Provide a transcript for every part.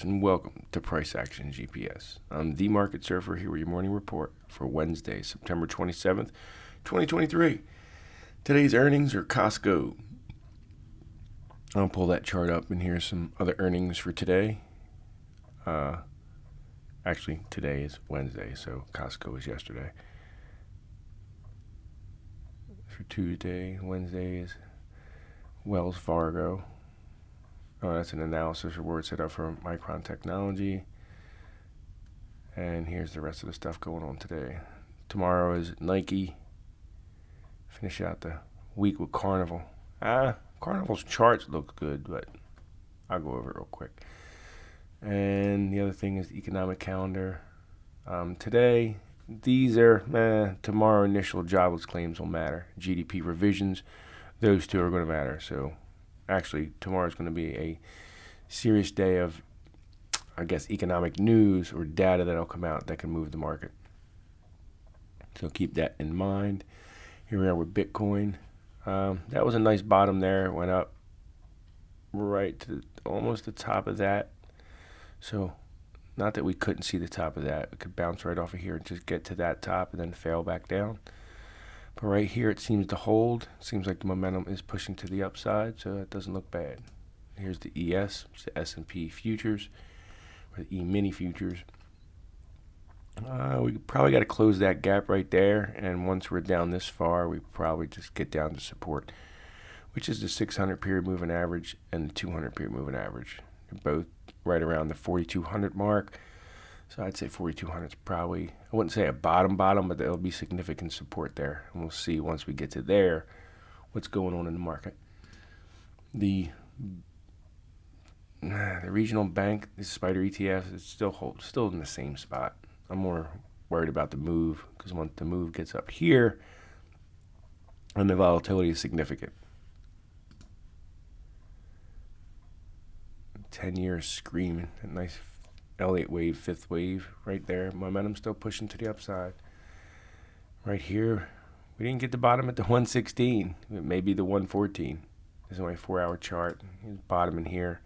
And welcome to Price Action GPS. I'm the Market Surfer here with your morning report for Wednesday, September 27th, 2023. Today's earnings are Costco. I'll pull that chart up, and here's some other earnings for today. Actually, today is Wednesday, so Costco is yesterday. For Tuesday, Wednesday is Wells Fargo. Oh, that's an analysis report set up for Micron Technology. And here's the rest of the stuff going on today. Tomorrow is Nike. Finish out the week with Carnival. Carnival's charts look good, but I'll go over it real quick. And the other thing is the economic calendar. Today, these are, tomorrow initial jobless claims will matter. GDP revisions, those two are going to matter. So actually, tomorrow's going to be a serious day of, economic news or data that'll come out that can move the market. So keep that in mind. Here we are with Bitcoin. That was a nice bottom there. It went up right to almost the top of that. So not that we couldn't see the top of that. We could bounce right off of here and just get to that top and then fail back down. But right here it seems to hold. Seems like the momentum is pushing to the upside, so that doesn't look bad. Here's the ES, it's the S&P futures, or the E-mini futures. We probably got to close that gap right there, and once we're down this far, we probably just get down to support, which is the 600 period moving average and the 200 period moving average. They're both right around the 4,200 mark. So I'd say 4,200 is probably, I wouldn't say a bottom, but there'll be significant support there. And we'll see once we get to there what's going on in the market. The regional bank, the Spider ETF, is still in the same spot. I'm more worried about the move, because once the move gets up here, and the volatility is significant. 10 years screaming, a nice Elliott wave, fifth wave right there. Momentum still pushing to the upside. Right here, we didn't get the bottom at the 116. It may be the 114. There's only a 4-hour chart. Here's bottom in here.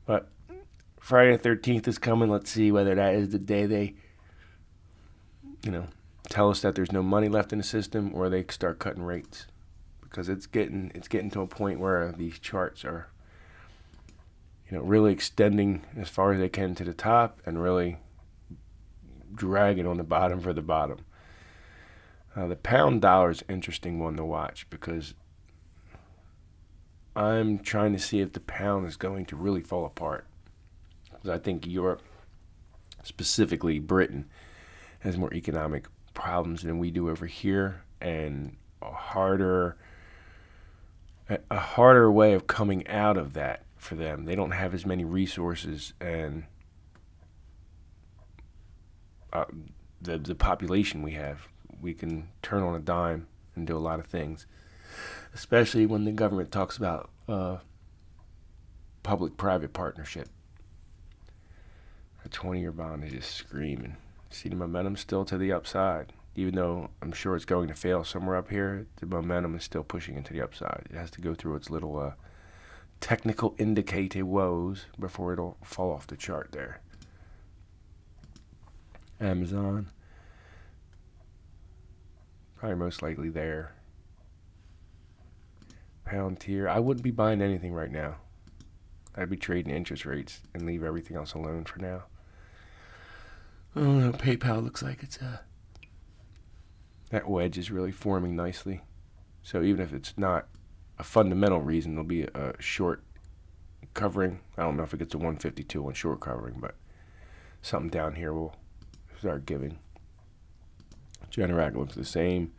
But Friday the 13th is coming. Let's see whether that is the day they, tell us that there's no money left in the system, or they start cutting rates, because it's getting to a point where these charts are, really extending as far as they can to the top and really dragging on the bottom for the bottom. The pound dollar is an interesting one to watch, because I'm trying to see if the pound is going to really fall apart. Because I think Europe, specifically Britain, has more economic problems than we do over here, and a harder way of coming out of that for them. They don't have as many resources, and the population we have, we can turn on a dime and do a lot of things, especially when the government talks about public-private partnership. A 20-year bond is just screaming. See the momentum still to the upside. Even though I'm sure it's going to fail somewhere up here, the momentum is still pushing into the upside. It has to go through its little technical indicator woes before it'll fall off the chart there. Amazon, probably most likely there. Palantir, I wouldn't be buying anything right now. I'd be trading interest rates and leave everything else alone for now. Oh no, PayPal looks like it's that wedge is really forming nicely. So even if it's not a fundamental reason, there'll be a short covering. I don't know if it gets to 152 on short covering, but something down here will start giving. Generac looks the same.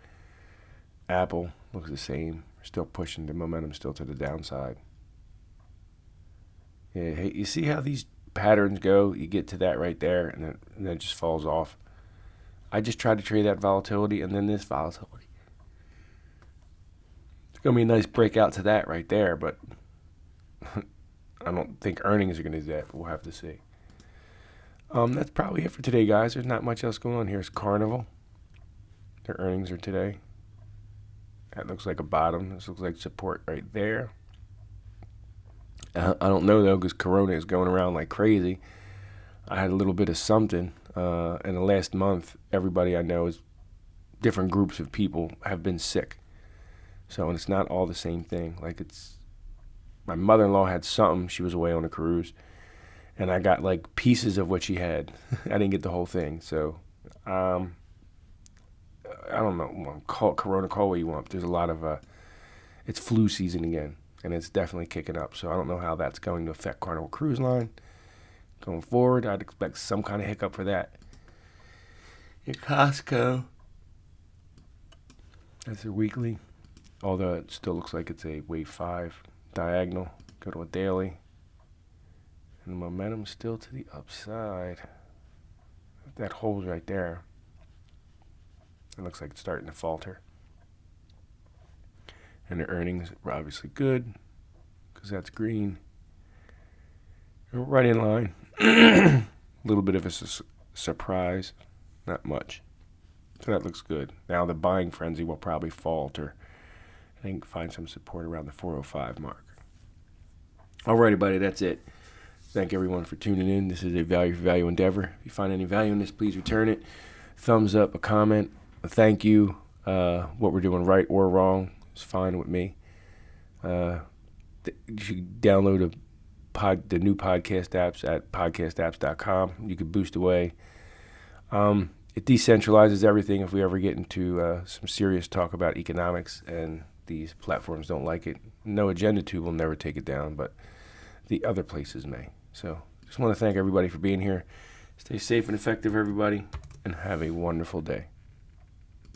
Apple looks the same. Still pushing the momentum still to the downside. Yeah, hey, you see how these patterns go? You get to that right there, and then it just falls off. I just tried to trade that volatility and then this volatility. It's going to be a nice breakout to that right there, but I don't think earnings are going to do that, but we'll have to see. That's probably it for today, guys. There's not much else going on. Here's Carnival. Their earnings are today. That looks like a bottom. This looks like support right there. I don't know though, because Corona is going around like crazy. I had a little bit of something. In the last month, everybody I know is different groups of people have been sick. So, and it's not all the same thing. Like my mother-in-law had something. She was away on a cruise, and I got like pieces of what she had. I didn't get the whole thing. So, I don't know. Call Corona, call what you want. But there's a lot of it's flu season again, and it's definitely kicking up. So I don't know how that's going to affect Carnival Cruise Line going forward. I'd expect some kind of hiccup for that. Your Costco, that's their weekly. Although it still looks like it's a wave 5 diagonal. Go to a daily. And the momentum's still to the upside. That holds right there. It looks like it's starting to falter. And the earnings are obviously good because that's green. Right in line. A little bit of a surprise. Not much. So that looks good. Now the buying frenzy will probably falter. I think find some support around the 405 mark. Alrighty, buddy, that's it. Thank everyone for tuning in. This is a value for value endeavor. If you find any value in this, please return it. Thumbs up, a comment, a thank you. What we're doing right or wrong is fine with me. You should download the new podcast apps at podcastapps.com. You could boost away. It decentralizes everything if we ever get into some serious talk about economics and these platforms don't like it. No Agenda Tube will never take it down, but the other places may. So just want to thank everybody for being here. Stay safe and effective, everybody, and have a wonderful day.